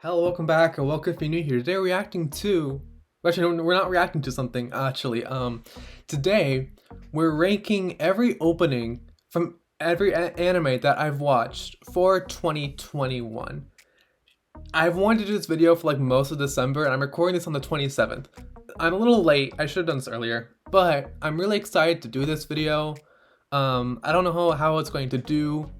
Hello, welcome back, or welcome if you're new here. Today we're reacting to... Actually, no, we're not reacting to something, actually. Today, we're ranking every opening from every anime that I've watched for 2021. I've wanted to do this video for like most of December, and I'm recording this on the 27th. I'm a little late, I should have done this earlier, but I'm really excited to do this video. I don't know how it's going to do,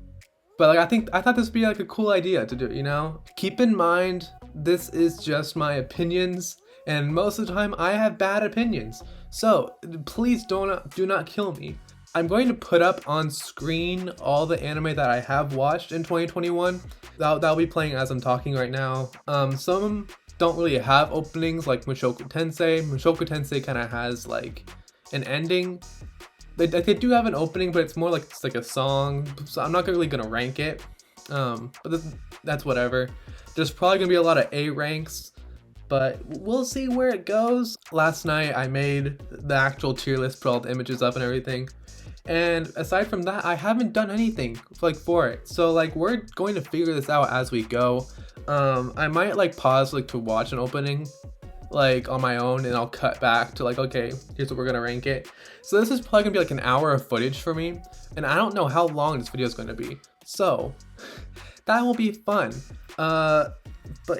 but like I thought this would be like a cool idea to do, you know? Keep in mind, this is just my opinions, and most of the time I have bad opinions. So please do not kill me. I'm going to put up on screen all the anime that I have watched in 2021. That'll be playing as I'm talking right now. Some don't really have openings like Mushoku Tensei. Mushoku Tensei kind of has like an ending. They do have an opening, but it's more like it's like a song, so I'm not really gonna rank it. But that's whatever. There's probably gonna be a lot of A ranks, but we'll see where it goes. Last night I made the actual tier list, put all the images up and everything. And aside from that, I haven't done anything like for it. So like we're going to figure this out as we go. I might like pause like to watch an opening like on my own, and I'll cut back to like, okay, here's what we're gonna rank it. So this is probably gonna be like an hour of footage for me, and I don't know how long this video is going to be, so that will be fun. But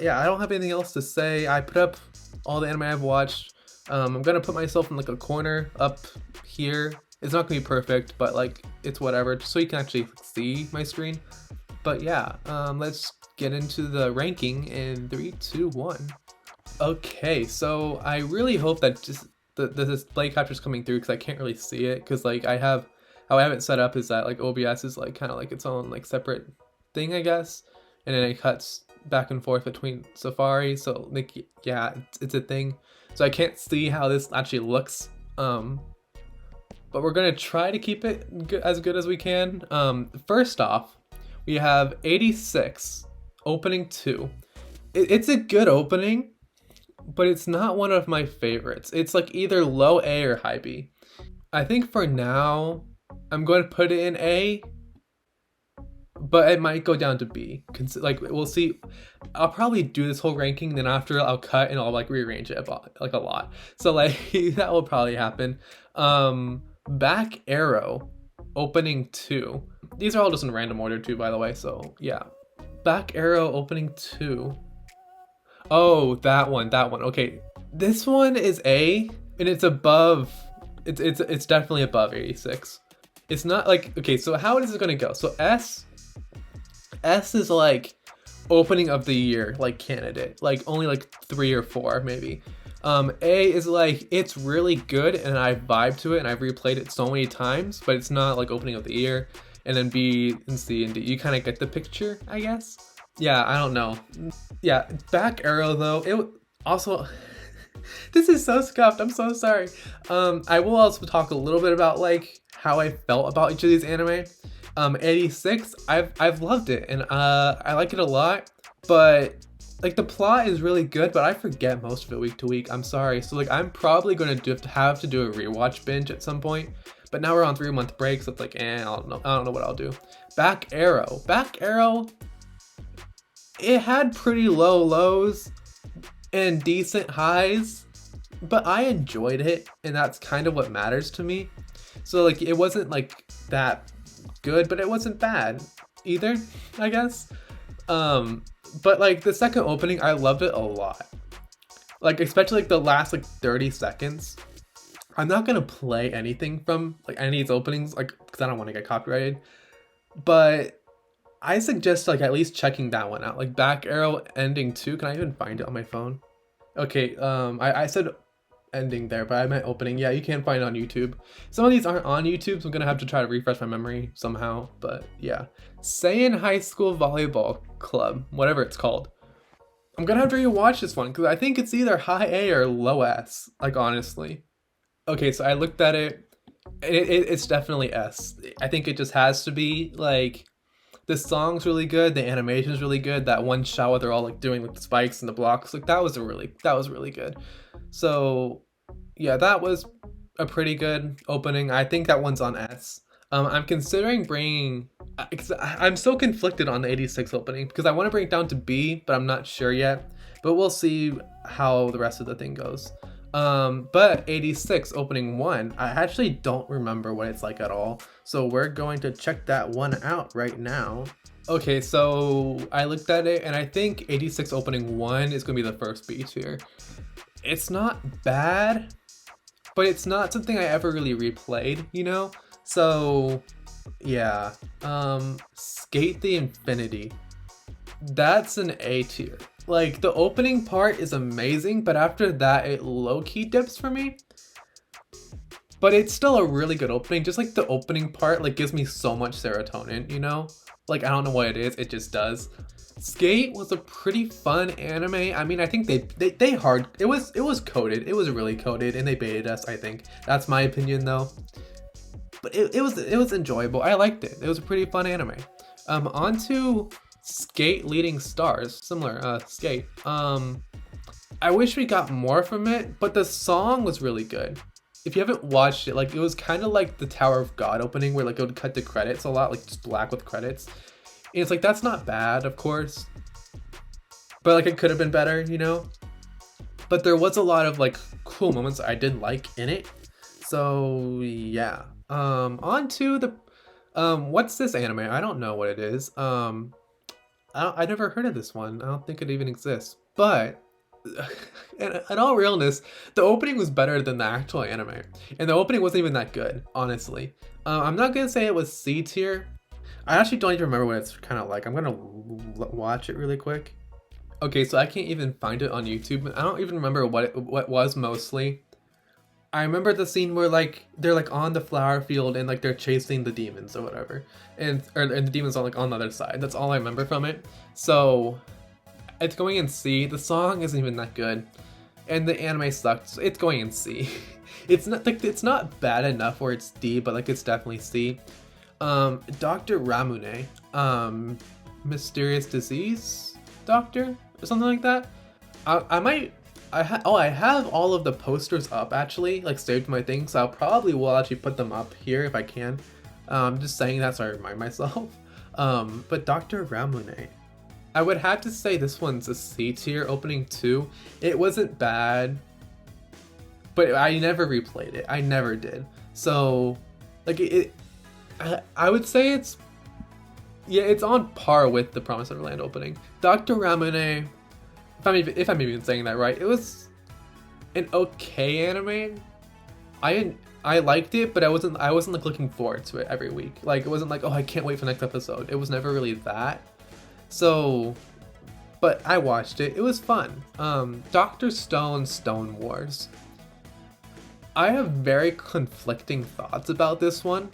yeah, I don't have anything else to say. I put up all the anime I've watched. I'm gonna put myself in like a corner up here. It's not gonna be perfect, but like it's whatever, just so you can actually see my screen. But yeah, let's get into the ranking in 3, 2, 1. Okay, so I really hope that just the display capture is coming through, because I can't really see it, because like how I have it set up is that like OBS is like kind of like its own like separate thing, I guess, and then it cuts back and forth between Safari, so like yeah, it's a thing, so I can't see how this actually looks, but we're gonna try to keep it as good as we can. First off, we have 86 opening 2. It's a good opening, but it's not one of my favorites. It's like either low A or high B. I think for now, I'm going to put it in A, but it might go down to B. Like, we'll see. I'll probably do this whole ranking, then after I'll cut and I'll like rearrange it like a lot. So like, that will probably happen. Back Arrow, opening 2. These are all just in random order too, by the way, so yeah. Back Arrow, opening 2. Oh, that one. Okay, this one is A, and it's above. It's definitely above 86. It's not like, okay, so how is it gonna go? So S is like opening of the year, like candidate, like only like 3 or 4 maybe. A is like it's really good, and I vibe to it, and I've replayed it so many times, but it's not like opening of the year. And then B and C and D, you kind of get the picture, I guess. Yeah, I don't know. Yeah, Back Arrow though, it also this is so scuffed, I'm so sorry. I will also talk a little bit about like how I felt about each of these anime. 86, I've loved it, and I like it a lot, but like the plot is really good, but I forget most of it week to week. I'm sorry. So like I'm probably gonna have to do a rewatch binge at some point. But now we're on 3-month break, so it's like, I don't know what I'll do. Back Arrow, it had pretty low lows and decent highs, but I enjoyed it, and that's kind of what matters to me. So like it wasn't like that good, but it wasn't bad either, I guess. But like the second opening, I loved it a lot. Like especially like the last like 30 seconds. I'm not gonna play anything from like any of these openings, like because I don't want to get copyrighted. But I suggest like at least checking that one out. Like Back Arrow ending 2. Can I even find it on my phone? Okay, I said ending there, but I meant opening. Yeah, you can find it on YouTube. Some of these aren't on YouTube, so I'm gonna have to try to refresh my memory somehow. But yeah, Saiyan High School Volleyball Club, whatever it's called. I'm gonna have to rewatch this one because I think it's either high A or low S. Like honestly. Okay, so I looked at it. It's definitely S. I think it just has to be. Like, the song's really good, the animation's really good. That one shot where they're all like doing like the spikes and the blocks, like that was really good. So yeah, that was a pretty good opening. I think that one's on S. I'm considering bringing. I'm so conflicted on the 86 opening because I want to bring it down to B, but I'm not sure yet. But we'll see how the rest of the thing goes. But 86 opening 1, I actually don't remember what it's like at all. So we're going to check that one out right now. Okay, so I looked at it and I think 86 opening 1 is gonna be the first B tier. It's not bad, but it's not something I ever really replayed, you know? So yeah, Skate the Infinity. That's an A tier. Like, the opening part is amazing, but after that, it low-key dips for me. But it's still a really good opening. Just like the opening part, like, gives me so much serotonin, you know? Like, I don't know what it is, it just does. Skate was a pretty fun anime. I mean, I think it was coded. It was really coded, and they baited us, I think. That's my opinion, though. But it was enjoyable. I liked it. It was a pretty fun anime. On to Skate Leading Stars, similar, Skate. I wish we got more from it, but the song was really good. If you haven't watched it, like, it was kind of like the Tower of God opening where, like, it would cut the credits a lot, like, just black with credits. And it's like, that's not bad, of course, but, like, it could have been better, you know? But there was a lot of, like, cool moments I did like in it. So yeah. On to the what's this anime? I don't know what it is. I never heard of this one. I don't think it even exists. But in all realness, the opening was better than the actual anime, and the opening wasn't even that good, honestly. I'm not gonna say it was C tier. I actually don't even remember what it's kind of like. I'm gonna watch it really quick. Okay, so I can't even find it on YouTube. I don't even remember what it was mostly. I remember the scene where, like, they're, like, on the flower field and, like, they're chasing the demons or whatever, and the demons are, like, on the other side. That's all I remember from it. So it's going in C. The song isn't even that good, and the anime sucked. So it's going in C. It's not, like, it's not bad enough where it's D, but, like, it's definitely C. Dr. Ramune, mysterious disease doctor or something like that. I have all of the posters up, actually, like, saved to my thing, so I'll probably will actually put them up here if I can. Just saying that so I remind myself. But Dr. Ramune, I would have to say this one's a C tier opening too. It wasn't bad, but I never replayed it. I never did. So, like, I would say it's on par with the Promised Neverland opening. Dr. Ramune, if I'm even saying that right, it was an okay anime. I liked it, but I wasn't like looking forward to it every week. Like, it wasn't like, oh, I can't wait for the next episode. It was never really that. So, but I watched it. It was fun. Dr. Stone Wars. I have very conflicting thoughts about this one.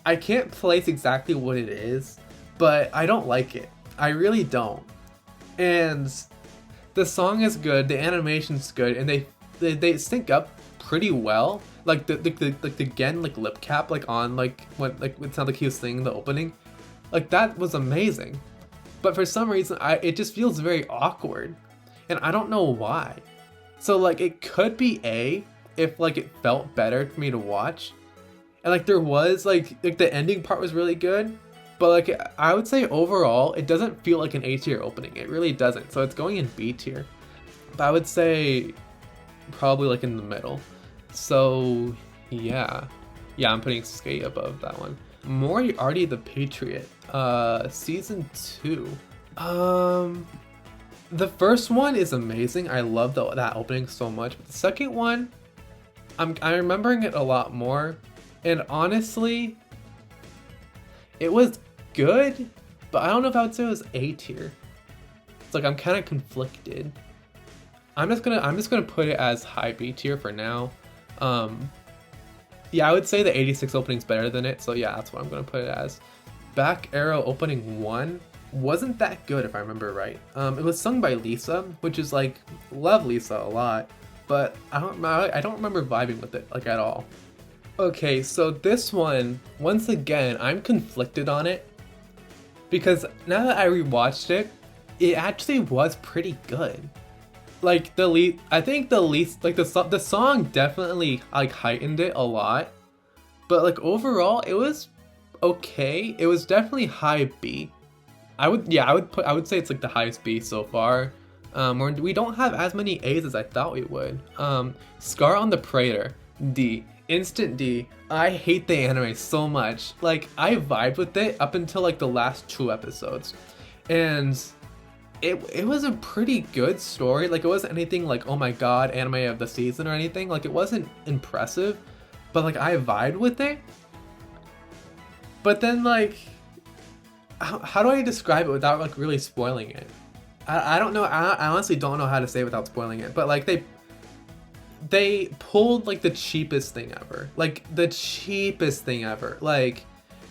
I can't place exactly what it is, but I don't like it. I really don't. And the song is good, the animation's good, and they sync up pretty well. Like the Gen, like, lip cap, like, on, like, when, like, it sounded like he was singing the opening. Like, that was amazing. But for some reason, it just feels very awkward, and I don't know why. So, like, it could be A if, like, it felt better for me to watch, and, like, there was like the ending part was really good. But, like, I would say overall, it doesn't feel like an A tier opening. It really doesn't. So it's going in B tier. But I would say probably, like, in the middle. So yeah, I'm putting Skate above that one. Moriarty the Patriot, season 2. The first one is amazing. I love that opening so much. But the second one, I'm remembering it a lot more. And honestly, it was good, but I don't know if I would say it was A tier. It's like, I'm kind of conflicted. I'm just gonna put it as high B tier for now. Yeah, I would say the 86 opening's better than it, so yeah, that's what I'm gonna put it as. Back Arrow opening 1 wasn't that good, if I remember right. It was sung by Lisa, which is, like, love Lisa a lot, but I don't remember vibing with it, like, at all. Okay, so this one, once again, I'm conflicted on it, because now that I rewatched it, it actually was pretty good. Like, I think the song definitely, like, heightened it a lot, but, like, overall, it was okay. It was definitely high B. I would say it's like the highest B so far. We don't have as many A's as I thought we would. Scar on the Praeter, D. Instant D. I hate the anime so much. Like, I vibed with it up until like the last 2 episodes. And it was a pretty good story. Like, it wasn't anything like, oh my god, anime of the season or anything. Like, it wasn't impressive, but like I vibed with it. But then like, how do I describe it without like really spoiling it? I don't know. I honestly don't know how to say it without spoiling it. But like they pulled like the cheapest thing ever. Like the cheapest thing ever. Like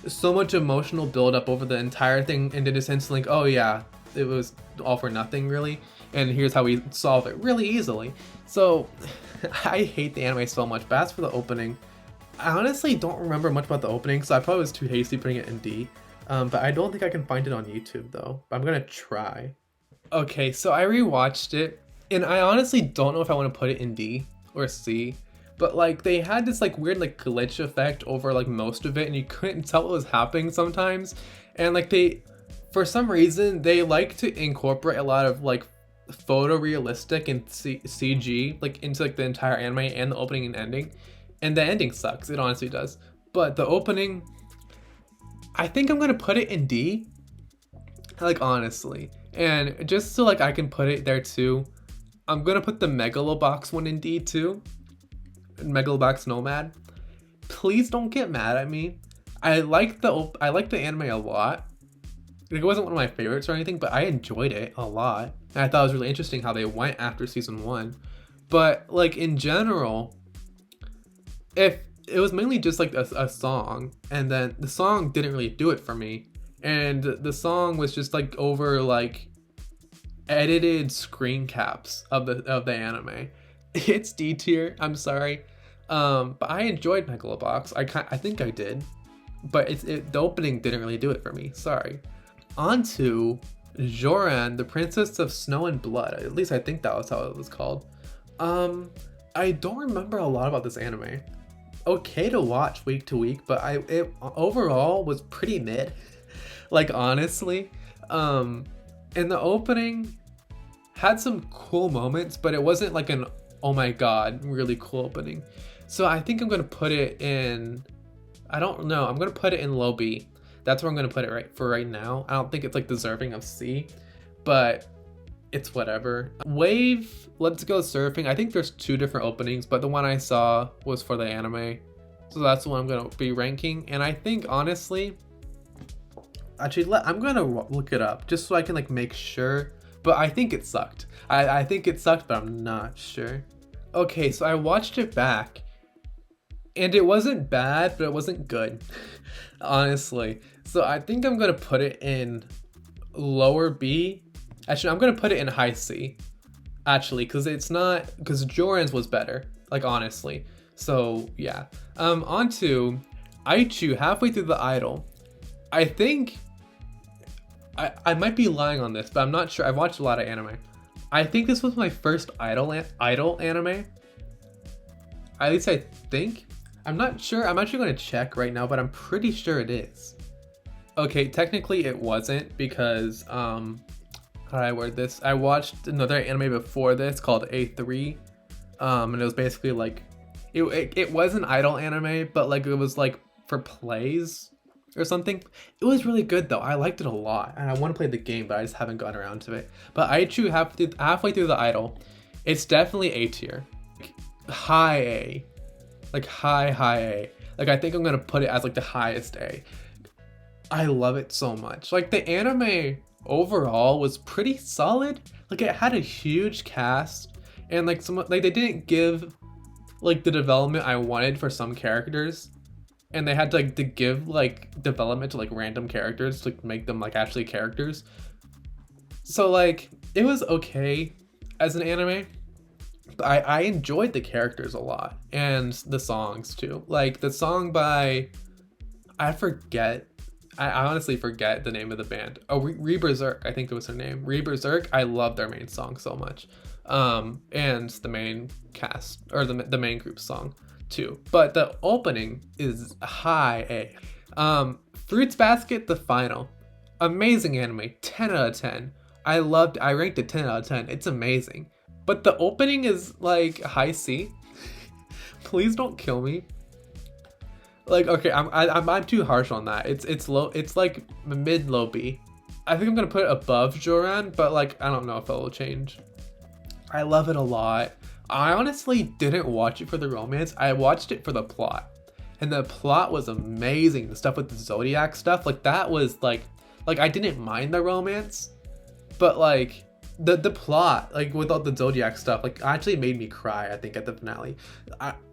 so much emotional build up over the entire thing, and then just instantly like, oh yeah, it was all for nothing really. And here's how we solve it really easily. So I hate the anime so much. But as for the opening, I honestly don't remember much about the opening, so I probably was too hasty putting it in D. But I don't think I can find it on YouTube though. But I'm gonna try. Okay, so I rewatched it, and I honestly don't know if I want to put it in D or C. But like they had this like weird like glitch effect over like most of it, and you couldn't tell what was happening sometimes. And like for some reason, they like to incorporate a lot of like photorealistic and CG like into like the entire anime and the opening and ending. And the ending sucks, it honestly does. But the opening, I think I'm gonna put it in D, like honestly. And just so like I can put it there too, I'm gonna put the Megalobox one in D too. Megalobox Nomad. Please don't get mad at me. I like the anime a lot. It wasn't one of my favorites or anything, but I enjoyed it a lot. And I thought it was really interesting how they went after season 1. But like in general, if it was mainly just like a song, and then the song didn't really do it for me, and the song was just like over like edited screen caps of the anime. It's D tier, I'm sorry, but I enjoyed Megalobox. I think I did, but the opening didn't really do it for me, sorry. On to Jouran, the Princess of Snow and Blood. At least I think that was how it was called. I don't remember a lot about this anime. Okay to watch week to week, but it overall was pretty mid. Like honestly, and the opening had some cool moments, but it wasn't like an oh my god really cool opening. So I think I'm gonna put it in, I don't know, I'm gonna put it in low B. That's where I'm gonna put it right now. I don't think it's like deserving of C, but it's whatever. Wave, Let's Go Surfing. I think there's 2 different openings, but the one I saw was for the anime, so that's the one I'm gonna be ranking. And I think honestly, actually, I'm gonna look it up just so I can like make sure. But I think it sucked. I think it sucked, but I'm not sure. Okay, so I watched it back, and it wasn't bad, but it wasn't good, honestly. So I think I'm gonna put it in lower B. Actually, I'm gonna put it in high C. Actually, because Jouran's was better, like honestly. So yeah. On to I-Chu, Halfway Through the Idol. I think I might be lying on this, but I'm not sure. I've watched a lot of anime. I think this was my first idol anime. At least I think. I'm not sure. I'm actually going to check right now, but I'm pretty sure it is. Okay, technically it wasn't because how do I word this? I watched another anime before this called A3, and it was basically like it was an idol anime, but like it was like for plays or something. It was really good though. I liked it a lot, and I want to play the game, but I just haven't gotten around to it. But I-Chu, halfway through the idol, it's definitely A tier, like, high A, like high A. Like I think I'm gonna put it as like the highest A. I love it so much. Like the anime overall was pretty solid. Like it had a huge cast, and like they didn't give like the development I wanted for some characters, and they had to like to give like development to like random characters to make them like actually characters. So like it was okay as an anime, but I enjoyed the characters a lot, and the songs too. Like the song by, I honestly forget the name of the band. Oh, Reberserk, I think it was her name. Reberserk, I love their main song so much. And the main cast, or the main group song too. But the opening is high A. Fruits Basket, the final. Amazing anime, 10 out of 10. I ranked it 10 out of 10. It's amazing. But the opening is like high C. Please don't kill me. Like, okay, I'm too harsh on that. It's low. It's like mid low B. I think I'm gonna put it above Jouran, but like I don't know if it'll change. I love it a lot. I honestly didn't watch it for the romance. I watched it for the plot, and the plot was amazing. The stuff with the Zodiac stuff, like that was like I didn't mind the romance, but like the plot, like with all the Zodiac stuff, like actually made me cry. I think at the finale,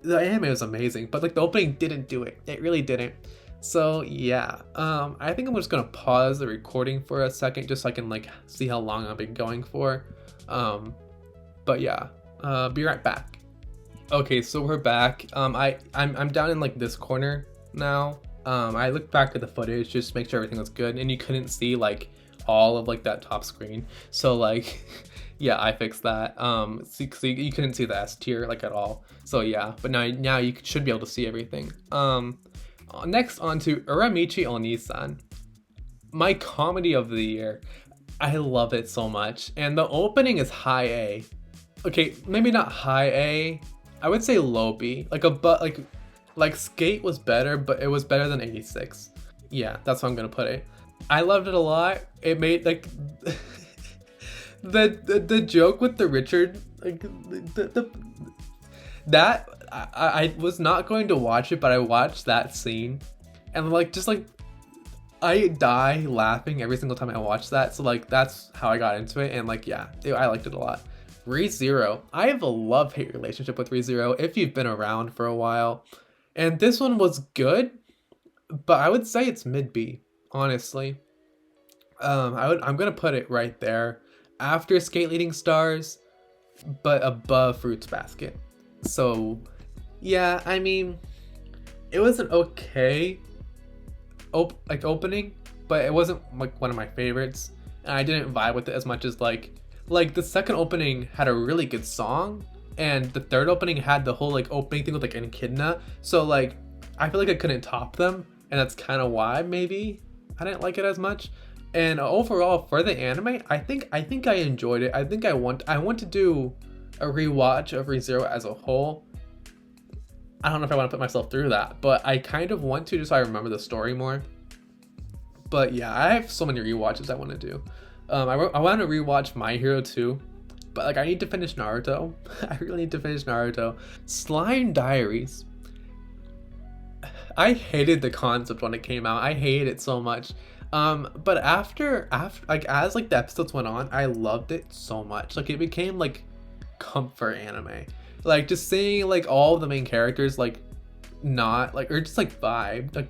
the anime was amazing, but like the opening didn't do it. It really didn't. So yeah, I think I'm just gonna pause the recording for a second just so I can like see how long I've been going for. But yeah, be right back. Okay, so we're back. I'm down in like this corner now. I looked back at the footage just to make sure everything was good, and you couldn't see like all of like that top screen. So like, yeah, I fixed that. So you couldn't see the S tier like at all. So yeah, but now you should be able to see everything. Next on to Uramichi Oniisan, my comedy of the year. I love it so much, and the opening is high A. Okay, maybe not high A. I would say low B. Like Skate was better, but it was better than 86. Yeah, that's what I'm gonna put it. I loved it a lot. It made like the joke with the Richard, like that I was not going to watch it, but I watched that scene, and like just like I die laughing every single time I watch that. So like that's how I got into it, and like yeah, I liked it a lot. ReZero. I have a love-hate relationship with ReZero if you've been around for a while. And this one was good, but I would say it's mid B, honestly. I'm gonna put it right there after Skate Leading Stars, but above Fruits Basket. So yeah, I mean, it was an okay opening, but it wasn't like one of my favorites, and I didn't vibe with it as much as like the second opening had a really good song, and the third opening had the whole like opening thing with like Echidna. So like I feel like I couldn't top them, and that's kind of why maybe I didn't like it as much. And overall for the anime, I think I enjoyed it. I think I want to do a rewatch of ReZero as a whole. I don't know if I want to put myself through that, but I kind of want to just so I remember the story more. But yeah, I have so many rewatches I want to do. I want to rewatch My Hero 2, but like I need to finish Naruto. I really need to finish Naruto. Slime Diaries. I hated the concept when it came out. I hated it so much. But after like as like the episodes went on, I loved it so much. Like it became like comfort anime. Like just seeing like all the main characters like not like or just like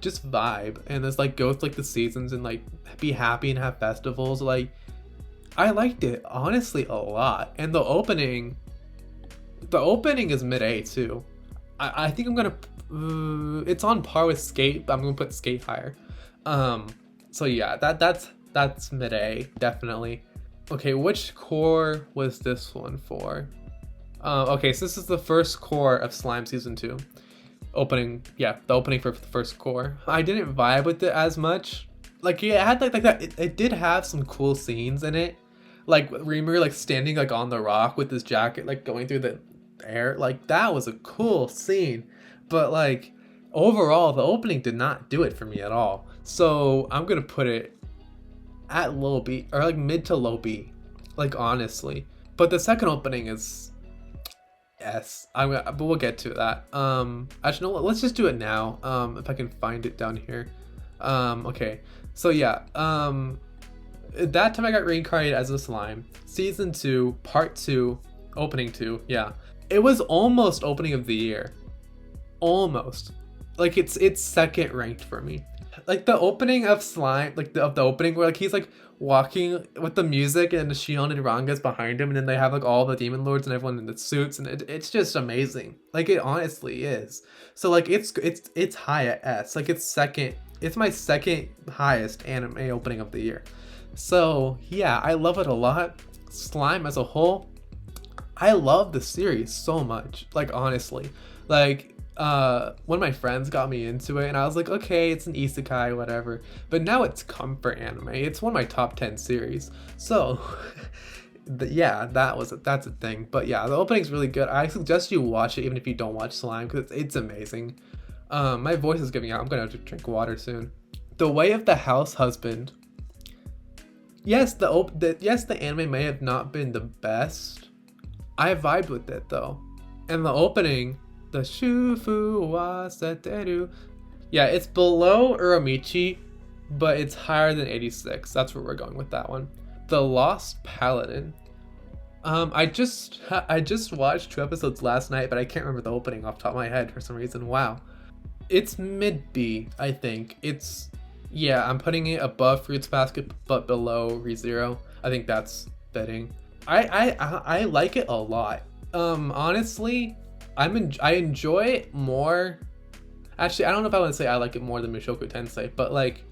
just vibe and just like go through like the seasons and like be happy and have festivals. Like I liked it honestly a lot, and the opening is mid A too. I think I'm gonna it's on par with Skate, but I'm gonna put Skate higher. So yeah, that's mid A definitely. Okay, which core was this one for? Okay, so this is the first core of Slime season 2. Opening, yeah, the opening for the first core. I didn't vibe with it as much. Like it had like that. It did have some cool scenes in it, like Rimuru like standing like on the rock with his jacket like going through the air. Like that was a cool scene, but like overall the opening did not do it for me at all. So I'm gonna put it at low B or like mid to low B, like honestly. But the second opening is S. But we'll get to that. Actually, no, let's just do it now. If I can find it down here. Okay. So yeah. That time I got reincarnated as a slime. Season 2, part 2, opening 2. Yeah. It was almost opening of the year. Almost. Like it's second ranked for me. Like the opening of Slime, like the opening where like he's like walking with the music and Shion and Ranga's behind him, and then they have like all the demon lords and everyone in the suits, and it's just amazing. Like it honestly is. So like it's high at S. Like it's my second highest anime opening of the year. So yeah, I love it a lot. Slime as a whole, I love the series so much. Like honestly, like one of my friends got me into it, and I was like, okay, it's an isekai, whatever. But now it's comfort anime. It's one of my top 10 series. So, yeah, that's a thing. But yeah, the opening's really good. I suggest you watch it even if you don't watch Slime, because it's amazing. My voice is giving out. I'm gonna have to drink water soon. The Way of the Hosehusband. Yes, the anime may have not been the best. I vibed with it though, and the opening. The Shufu wa Seteru. Yeah, it's below Uramichi, but it's higher than 86. That's where we're going with that one. The Lost Paladin. I just watched 2 episodes last night, but I can't remember the opening off the top of my head for some reason. Wow. It's mid B, I think. Yeah, I'm putting it above Fruits Basket, but below ReZero. I think that's fitting. I like it a lot. Honestly, I enjoy it more. Actually, I don't know if I want to say I like it more than Mushoku Tensei, but like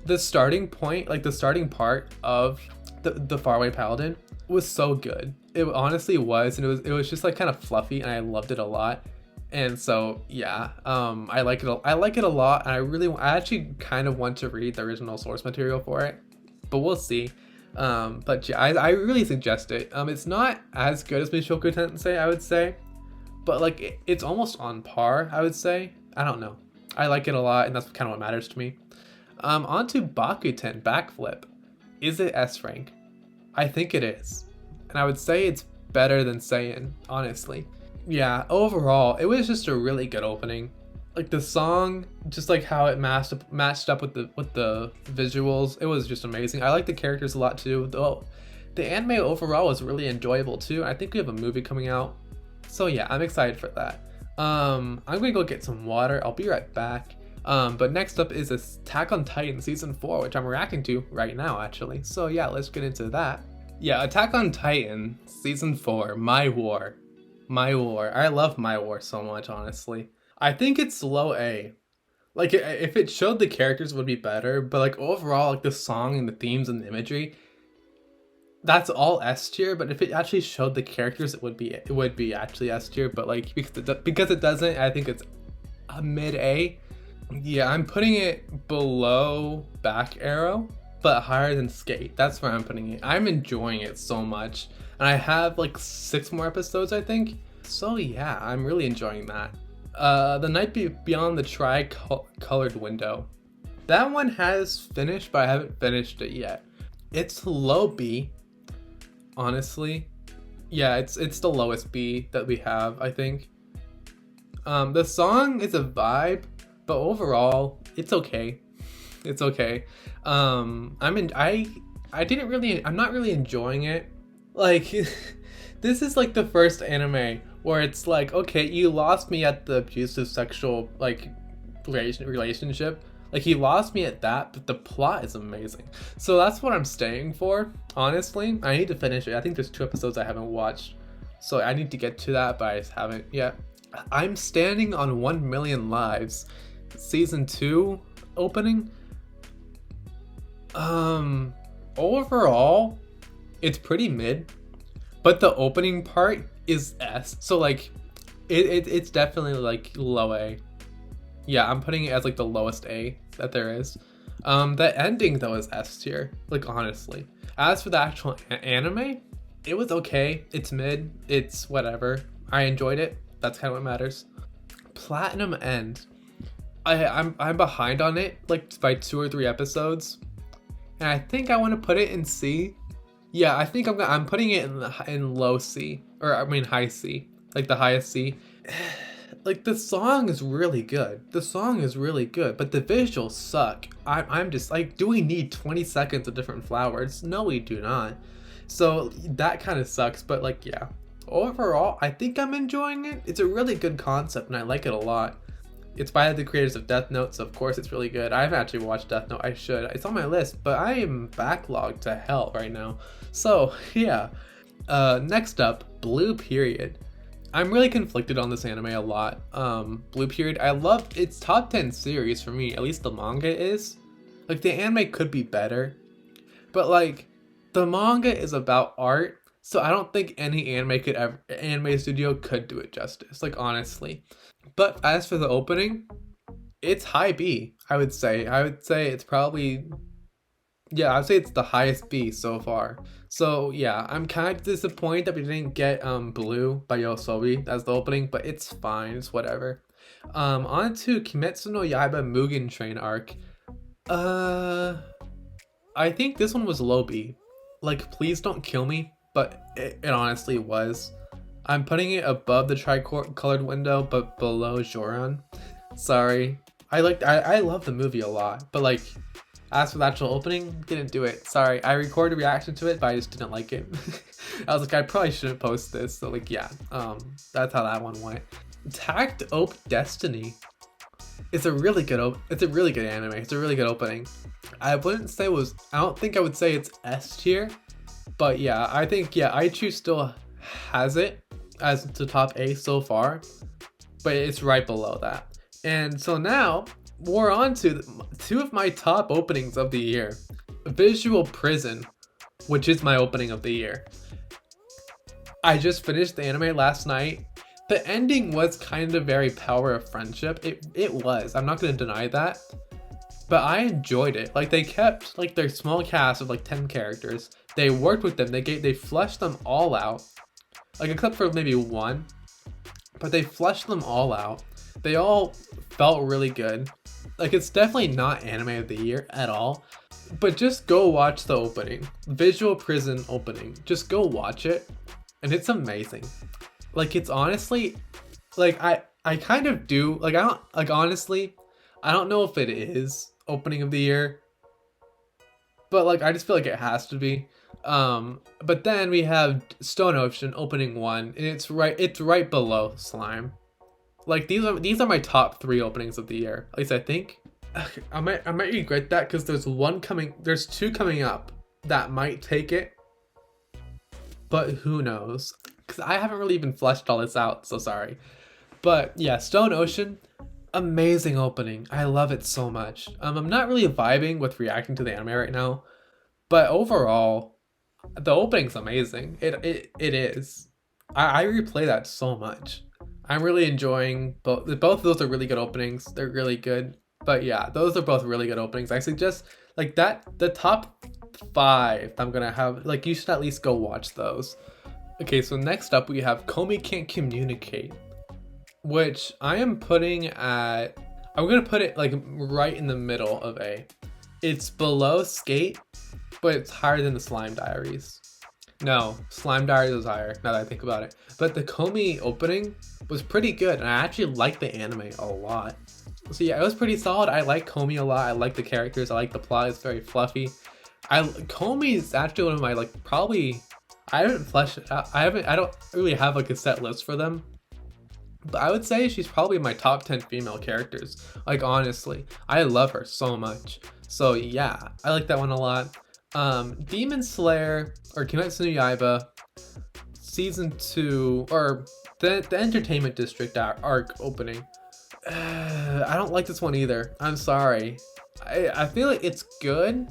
the starting point, like the starting part of the Faraway Paladin was so good. It honestly was, and it was just like kind of fluffy, and I loved it a lot. And so yeah, I like it. I like it a lot, and I actually kind of want to read the original source material for it, but we'll see. But yeah, I really suggest it. It's not as good as Mushoku Tensei, I would say. But like it's almost on par, I would say. I don't know. I like it a lot, and that's kind of what matters to me. On to Bakuten Backflip. Is it S rank? I think it is, and I would say it's better than Saiyan, honestly. Yeah, overall, it was just a really good opening. Like the song, just like how it matched up with the visuals, it was just amazing. I like the characters a lot too. Though the anime overall was really enjoyable too. I think we have a movie coming out. So yeah, I'm excited for that. I'm gonna go get some water. I'll be right back. But next up is Attack on Titan Season 4, which I'm reacting to right now, actually. So yeah, let's get into that. Yeah, Attack on Titan Season 4, My War. My War. I love My War so much, honestly. I think it's low A. Like, if it showed the characters, it would be better. But like overall, like the song and the themes and the imagery, that's all S tier. But if it actually showed the characters, it would be actually S tier. But like because it doesn't, I think it's a mid A. Yeah, I'm putting it below Back Arrow, but higher than Skate. That's where I'm putting it. I'm enjoying it so much, and I have like 6 more episodes, I think. So yeah, I'm really enjoying that. The Night Beyond the Tricolored Window. That one has finished, but I haven't finished it yet. It's low B, honestly. Yeah, it's the lowest B that we have, I think. The song is a vibe, but overall, it's okay. It's okay. I'm not really enjoying it. Like, this is like the first anime where it's like, okay, you lost me at the abusive sexual like relationship. Like, you lost me at that, but the plot is amazing. So that's what I'm staying for, honestly. I need to finish it. I think there's 2 episodes I haven't watched, so I need to get to that, but I just haven't yet. I'm standing on 1 Million Lives, Season 2 opening. Overall, it's pretty mid, but the opening part is S, so like it's definitely like low A. Yeah, I'm putting it as like the lowest A that there is. The ending though is S tier, like honestly. As for the actual anime, it was okay. It's mid, it's whatever. I enjoyed it. That's kind of what matters. Platinum End. I'm behind on it like by 2 or 3 episodes, and I think I want to put it in C. Yeah, I think I'm putting it in low C, or I mean high C, like the highest C. Like the song is really good. The song is really good, but the visuals suck. I'm just like, do we need 20 seconds of different flowers? No, we do not. So that kind of sucks, but like, yeah. Overall, I think I'm enjoying it. It's a really good concept, and I like it a lot. It's by the creators of Death Note, so of course it's really good. I haven't actually watched Death Note. I should. It's on my list, but I am backlogged to hell right now. So yeah. Next up, Blue Period. I'm really conflicted on this anime a lot. Blue Period, I loved its top 10 series for me. At least the manga is. Like, the anime could be better, but like the manga is about art, So I don't think any anime studio could do it justice, like honestly. But as for the opening, it's high B, I would say. I would say it's probably, yeah, I'd say it's the highest B so far. So yeah, I'm kind of disappointed that we didn't get Blue by Yoasobi as the opening, but it's fine, it's whatever. On to Kimetsu no Yaiba Mugen Train arc. I think this one was low B. Like, please don't kill me, but it honestly was. I'm putting it above the Tricolored window, but below Jouran. Sorry. I love the movie a lot, but like, as for the actual opening, didn't do it. Sorry, I recorded a reaction to it, but I just didn't like it. I was like, I probably shouldn't post this. So like, yeah, that's how that one went. Takt.op Destiny. It's a really good anime. It's a really good opening. I don't think I would say it's S tier, but yeah, I think, yeah, I-Chu still has it as the top A so far, but it's right below that. And so now we're on to two of my top openings of the year. Visual Prison, which is my opening of the year. I just finished the anime last night. The ending was kind of very Power of Friendship. It was. I'm not going to deny that. But I enjoyed it. Like, they kept like their small cast of like 10 characters. They worked with them. They fleshed them all out. Like, except for maybe one. But they fleshed them all out. They all felt really good. Like, it's definitely not anime of the year at all. But just go watch the opening. Visual Prison opening. Just go watch it. And it's amazing. Like, it's honestly, like, I kind of do, like, honestly, I don't know if it is opening of the year, but like, I just feel like it has to be. But then we have Stone Ocean opening 1, and it's right below Slime. Like, these are my top 3 openings of the year. At least I think. I might regret that, because there's 2 coming up that might take it, but who knows? Because I haven't really even fleshed all this out, so sorry. But yeah, Stone Ocean, amazing opening. I love it so much. I'm not really vibing with reacting to the anime right now, but overall, the opening's amazing. It is. I replay that so much. I'm really enjoying both. Both of those are really good openings. They're really good. But yeah, those are both really good openings. I suggest, like, the top 5 I'm gonna have, like, you should at least go watch those. Okay, so next up we have Komi Can't Communicate, which I'm gonna put it like right in the middle of A. It's below Skate, but it's higher than the Slime Diaries. No, Slime Diaries was higher, now that I think about it. But the Komi opening was pretty good, and I actually liked the anime a lot. So yeah, it was pretty solid. I like Komi a lot. I like the characters. I like the plot. It's very fluffy. Komi is actually one of my, like, probably, I haven't fleshed it out. I don't really have like a set list for them, but I would say she's probably my top 10 female characters. Like, honestly, I love her so much. So yeah, I like that one a lot. Demon Slayer, or Kimetsu no Yaiba season 2, or the Entertainment District arc opening. I don't like this one either. I'm sorry. I feel like it's good,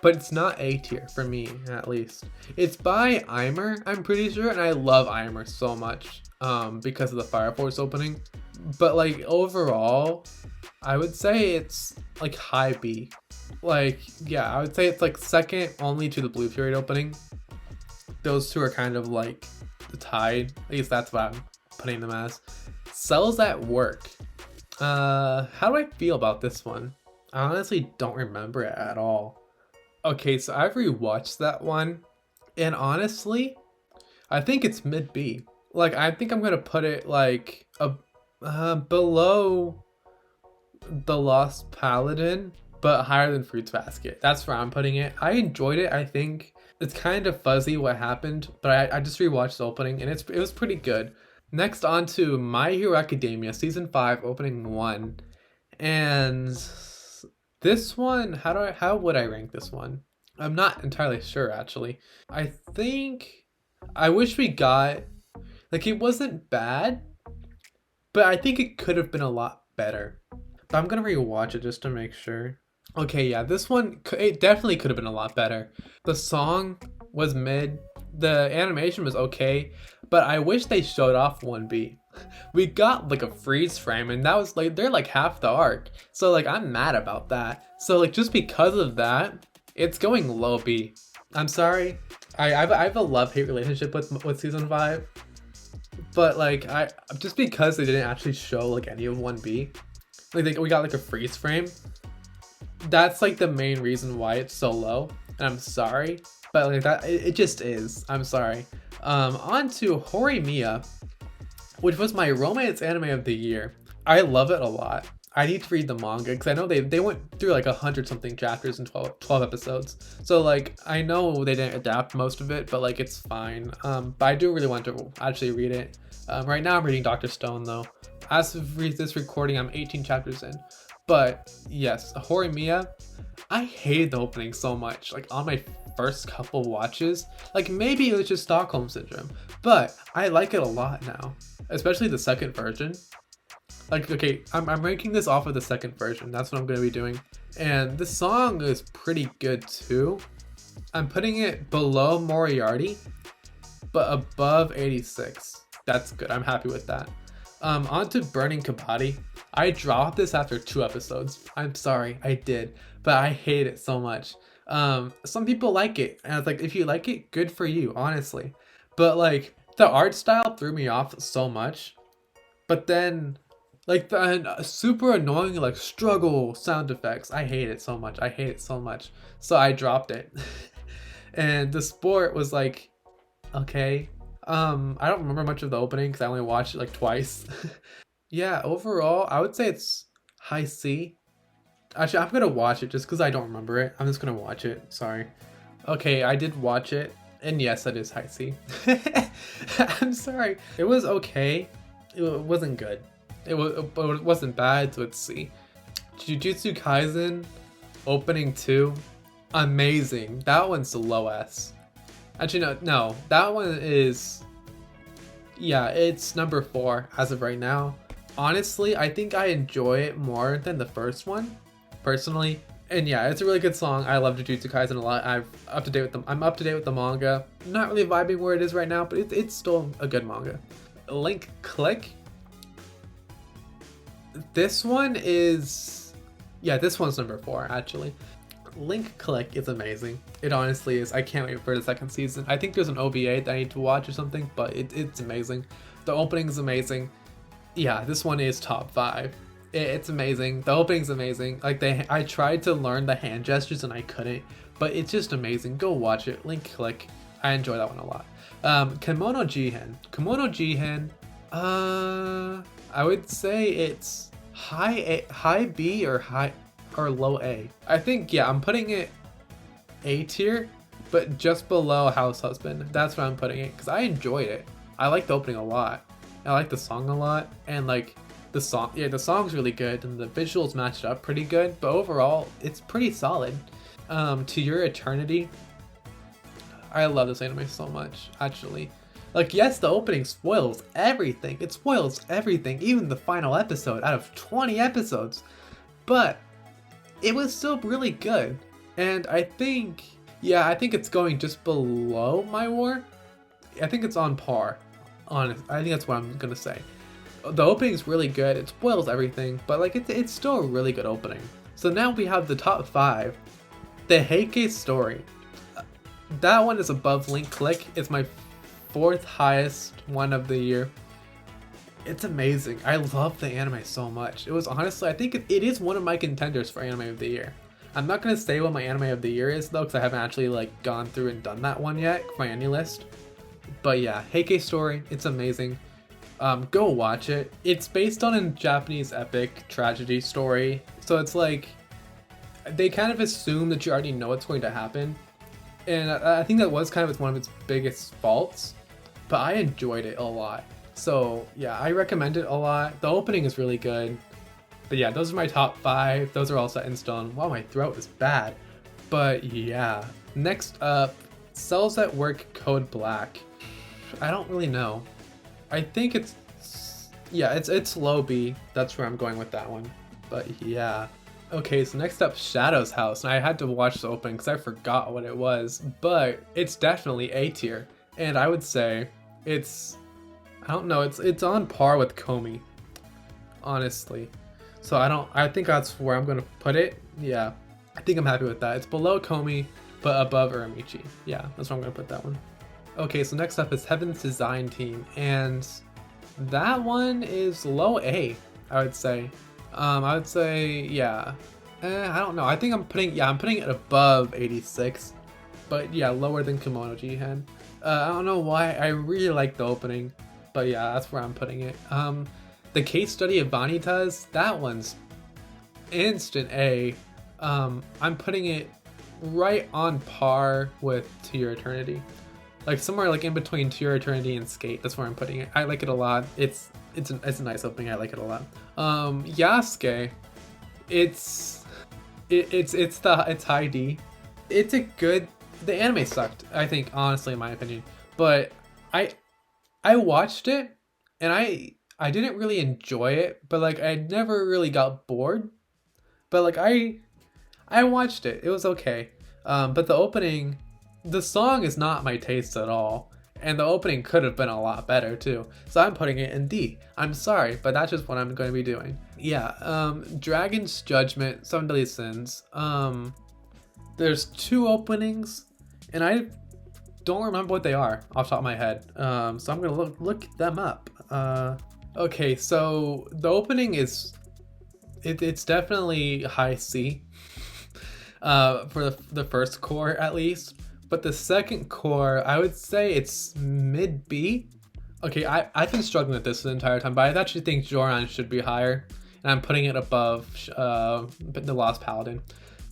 but it's not A tier for me, at least. It's by Aimer, I'm pretty sure, and I love Aimer so much because of the Fire Force opening. But like, overall, I would say it's like high B. Like, yeah, I would say it's like second only to the Blue Period opening. Those two are kind of like tied. At least that's what I'm putting them as. Cells at Work. How do I feel about this one? I honestly don't remember it at all. Okay, so I've rewatched that one, and honestly, I think it's mid B. Like, I think I'm gonna put it like below The Lost Paladin, but higher than Fruits Basket. That's where I'm putting it. I enjoyed it. I think it's kind of fuzzy what happened, but I just rewatched the opening, and it was pretty good. Next, on to My Hero Academia season 5 opening 1, and this one, how would I rank this one? I'm not entirely sure, actually. I think I wish we got, like, it wasn't bad, but I think it could have been a lot better. But I'm gonna rewatch it just to make sure. Okay, yeah, this one, it definitely could have been a lot better. The song was mid. the animation was okay, but I wish they showed off 1B. We got like a freeze frame, and that was like, they're like half the arc. So like, I'm mad about that. So like, just because of that, it's going low B. I'm sorry. I have a love-hate relationship with season 5. But like, just because they didn't actually show like any of 1B, like we got like a freeze frame, that's like the main reason why it's so low. And I'm sorry, but like that, it just is. I'm sorry. On to Horimiya, which was my romance anime of the year. I love it a lot. I need to read the manga because I know they went through like 100 something chapters in 12 episodes. So like, I know they didn't adapt most of it, but like, it's fine. But I do really want to actually read it. Right now I'm reading Dr. Stone though. As of this recording, I'm 18 chapters in. But yes, Horimiya, I hated the opening so much. Like on my first couple watches, like maybe it was just Stockholm Syndrome, but I like it a lot now, especially the second version. Like, okay, I'm ranking this off of the second version. That's what I'm going to be doing. And this song is pretty good too. I'm putting it below Moriarty, but above 86. That's good. I'm happy with that. On to Burning Kabaddi. I dropped this after 2 episodes. I'm sorry, I did, but I hate it so much. Some people like it, and I was like, if you like it, good for you, honestly. But like, the art style threw me off so much. But then, like, the super annoying like struggle sound effects, I hate it so much. I hate it so much. So I dropped it. And the sport was like, okay. I don't remember much of the opening because I only watched it like twice. Yeah, overall, I would say it's high C. Actually, I'm gonna watch it just because I don't remember it. I'm just gonna watch it. Sorry. Okay, I did watch it, and yes, it is high C. I'm sorry. It was okay. It wasn't good. It wasn't bad, so it's C. Jujutsu Kaisen opening 2, amazing. That one's the low S. Actually, no, that one is, yeah, it's number 4 as of right now. Honestly, I think I enjoy it more than the first one, personally. And yeah, it's a really good song. I love Jujutsu Kaisen a lot. I'm up to date with the manga. Not really vibing where it is right now, but it's still a good manga. Link Click. This one is, yeah, this one's number 4 actually. Link Click is amazing. It honestly is. I can't wait for the second season. I think there's an OVA that I need to watch or something, but it's amazing. The opening is amazing. Yeah, this one is top 5. It's amazing. The opening's amazing. Like I tried to learn the hand gestures and I couldn't, but it's just amazing. Go watch it. Link Click. I enjoy that one a lot. Kemono Jihen. Kemono Jihen. I would say it's high B or low A. I think, yeah, I'm putting it A tier, but just below Hosehusband. That's where I'm putting it because I enjoyed it. I like the opening a lot. I like the song a lot, and like the song's really good, and the visuals matched up pretty good. But overall, it's pretty solid. To Your Eternity. I love this anime so much, actually. Like, yes, the opening spoils everything. It spoils everything, even the final episode out of 20 episodes. But it was still really good. And I think, yeah, I think it's going just below My War. I think it's on par. Honest, I think that's what I'm gonna say. The opening's really good. It spoils everything, but like it's still a really good opening. So now we have the top 5. The Heike story. That one is above Link Click. It's my 4th highest one of the year. It's amazing. I love the anime so much. It was honestly, I think it is one of my contenders for anime of the year. I'm not gonna say what my anime of the year is though, because I haven't actually like gone through and done that one yet for my any list. But yeah, Heike story, it's amazing. Go watch it. It's based on a Japanese epic tragedy story, so it's like they kind of assume that you already know what's going to happen, and I think that was kind of one of its biggest faults. But I enjoyed it a lot. So yeah, I recommend it a lot. The opening is really good. But yeah, those are my top 5. Those are all set in stone. Wow, my throat is bad. But yeah, next up, Cells at Work Code Black. I don't really know. I think it's, yeah, it's low B. That's where I'm going with that one. But yeah. Okay, so next up, Shadow's House. And I had to watch the opening because I forgot what it was. But it's definitely A tier. and I would say it's, I don't know, it's on par with Komi, honestly. So I think that's where I'm gonna put it. Yeah, I think I'm happy with that. It's below Komi, but above Uramichi. Yeah, that's where I'm gonna put that one. Okay, so next up is Heaven's Design Team, and that one is low A, I would say. Yeah. I don't know. I think I'm putting it above 86, but yeah, lower than Kemono Jihen. I don't know why. I really like the opening, but yeah, that's where I'm putting it. The case study of Vanitas, that one's instant A. I'm putting it right on par with To Your Eternity, like somewhere like in between To Your Eternity and Skate. That's where I'm putting it. I like it a lot. It's a nice opening. I like it a lot. Yasuke, it's high D. It's a good. The anime sucked, I think, honestly, in my opinion. But I watched it and I didn't really enjoy it, but like I never really got bored. But like I watched it. It was okay. But the opening, the song is not my taste at all. And the opening could have been a lot better too. So I'm putting it in D. I'm sorry, but that's just what I'm going to be doing. Yeah, Dragon's Judgment, Seven Deadly Sins. There's 2 openings, and I don't remember what they are off the top of my head. So I'm gonna look them up. Okay, so the opening is, it's definitely high C for the first core at least. But the second core, I would say it's mid B. Okay, I've been struggling with this the entire time, but I actually think Jouran should be higher, and I'm putting it above the Lost Paladin.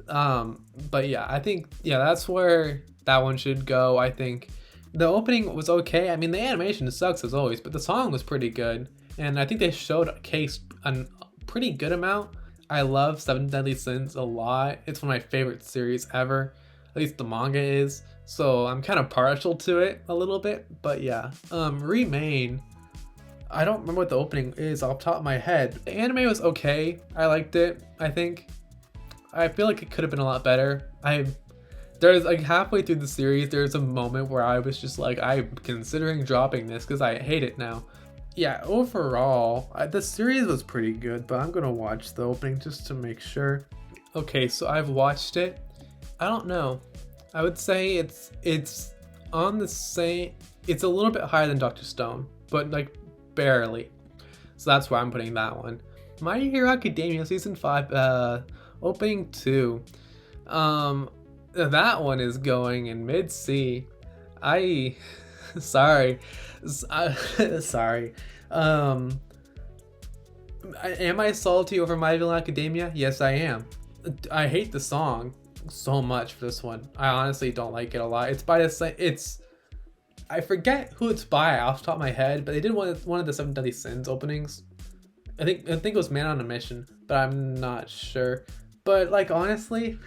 But yeah, I think, yeah, that's where that one should go. I think the opening was okay. I mean, the animation sucks as always, but the song was pretty good, and I think they showed Case a pretty good amount. I love Seven Deadly Sins a lot. It's one of my favorite series ever. At least the manga is, so I'm kind of partial to it a little bit. But yeah, Remain, I don't remember what the opening is off the top of my head. The anime was okay. I liked it. I feel like it could have been a lot better. There's like halfway through the series, there's a moment where I was just like, I'm considering dropping this because I hate it now. Yeah, overall, the series was pretty good, but I'm gonna watch the opening just to make sure. Okay, so I've watched it. I don't know. I would say it's on the same. It's a little bit higher than Dr. Stone, but like barely. So that's why I'm putting that one. My Hero Academia Season 5, Opening 2. That one is going in mid C. Sorry. Sorry. Am I salty over My Hero Academia? Yes, I am. I hate the song so much for this one. I honestly don't like it a lot. It's by I forget who it's by off the top of my head, but they did one of the Seven Deadly Sins openings. I think it was Man on a Mission, but I'm not sure. But like honestly,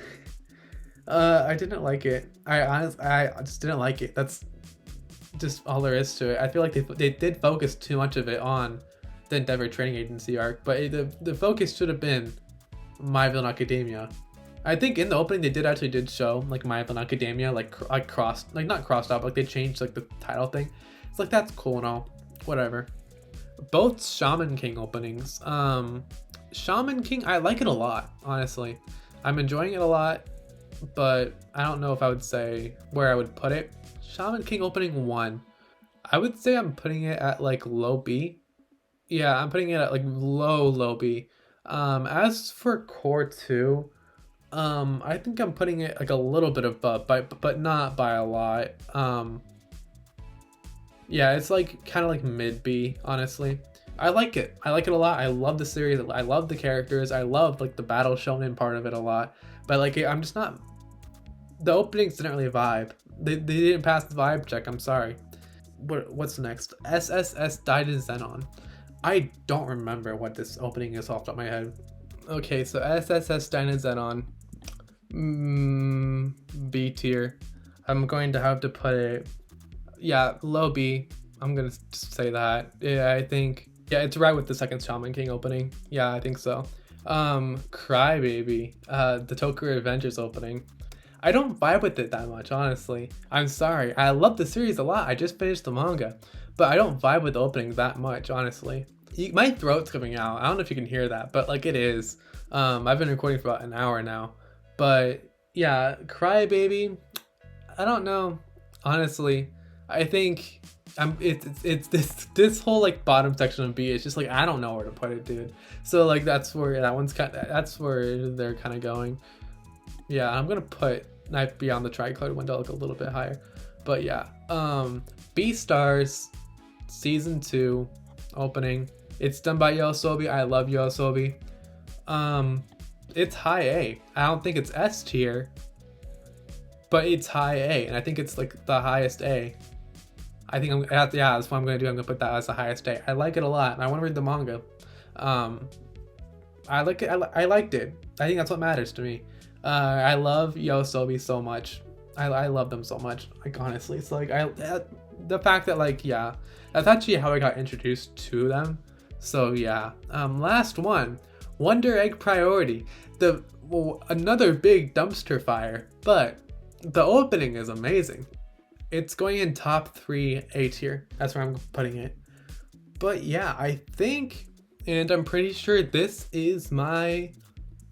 I didn't like it. I just didn't like it. That's just all there is to it. I feel like they did focus too much of it on the Endeavor Training Agency arc, but the focus should have been My Hero Academia. I think in the opening they did show like My Hero Academia not crossed out, like they changed like the title thing. It's like, that's cool and all, whatever. Both Shaman King openings. Shaman King, I like it a lot, honestly. I'm enjoying it a lot, but I don't know if I would say where I would put it. Shaman King opening 1, I would say I'm putting it at like low B. Yeah, I'm putting it at like low B. As for core 2, I think I'm putting it like a little bit above, but not by a lot. Yeah, it's like kind of like mid B, honestly. I like it a lot. I love the series. I love the characters. I love like the battle shonen part of it a lot. But like, I'm just not. The openings didn't really vibe. They didn't pass the vibe check. I'm sorry. What's next? SSSS.Dynazenon. I don't remember what this opening is off the top of my head. Okay, so SSSS.Dynazenon. B tier. I'm going to have to put it, yeah, low B. I'm gonna just say that. Yeah, I think, yeah, it's right with the second Shaman King opening. Yeah, I think so. Crybaby, the Tokyo Revengers opening. I don't vibe with it that much, honestly. I'm sorry. I love the series a lot. I just finished the manga, but I don't vibe with the openings that much, honestly. My throat's coming out. I don't know if you can hear that, but like it is. I've been recording for about an hour now, but yeah, Crybaby. I don't know, honestly. I think it's this whole like bottom section of B. It's just like I don't know where to put it, dude. So like that's where that's where they're kind of going. Yeah, I'm gonna put Knife Beyond the Tricolored window like a little bit higher, but yeah. Beastars season 2 opening. It's done by Yoasobi. I love Yoasobi. It's high A. I don't think it's S tier, but it's high A, and I think it's like the highest A. I think that's what I'm gonna do. I'm gonna put that as the highest A. I like it a lot, and I want to read the manga. I like it. I liked it. I think that's what matters to me. I love Yoasobi so much. I love them so much. Like honestly, it's like the fact that like yeah, that's actually how I got introduced to them. So yeah. Last one, Wonder Egg Priority. Another big dumpster fire, but the opening is amazing. It's going in top 3 A tier. That's where I'm putting it. But yeah, I think, and I'm pretty sure this is my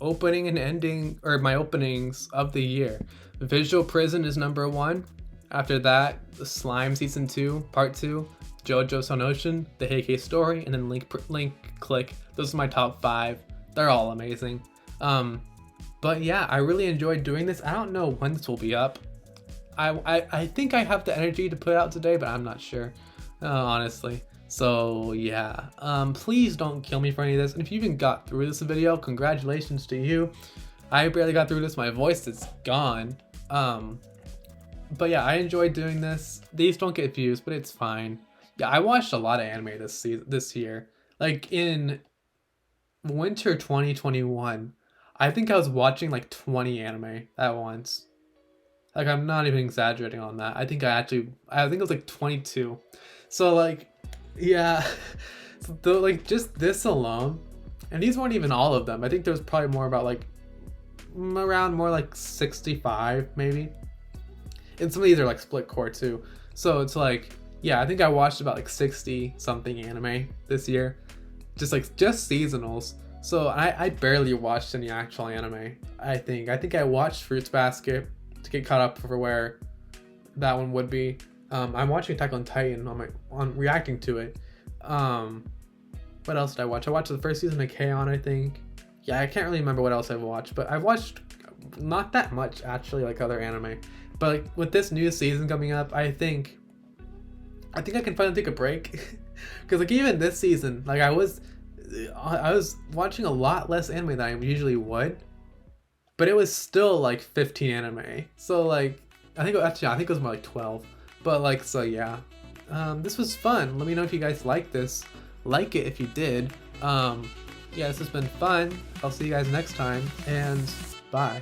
opening and ending, or my openings of the year. Visual Prison is number 1. After that, Slime Season 2, Part 2, JoJo Sonotion, The Heike Story, and then Link Click. Those are my top 5. They're all amazing. But yeah, I really enjoyed doing this. I don't know when this will be up. I think I have the energy to put it out today, but I'm not sure, honestly. So yeah, please don't kill me for any of this. And if you even got through this video, congratulations to you. I barely got through this. My voice is gone. But yeah, I enjoyed doing this. These don't get views, but it's fine. Yeah, I watched a lot of anime this year. Like in winter 2021, I think I was watching like 20 anime at once. Like I'm not even exaggerating on that. I think it was like 22. So like, yeah, so like just this alone, and these weren't even all of them. I think there was probably more about like around more like 65 maybe. And some of these are like split core too. So it's like, yeah, I think I watched about like 60 something anime this year. Just seasonals. So I barely watched any actual anime. I think I watched Fruits Basket to get caught up for where that one would be. I'm watching Attack on Titan on reacting to it. What else did I watch? I watched the first season of K-On! I think. Yeah, I can't really remember what else I've watched, but I've watched not that much actually, like other anime. But like with this new season coming up, I think I can finally take a break. Because like even this season, like I was watching a lot less anime than I usually would, but it was still like 15 anime. So like I think it was more like 12. But like, so yeah, this was fun. Let me know if you guys like this. Like it if you did. Yeah, this has been fun. I'll see you guys next time, and bye.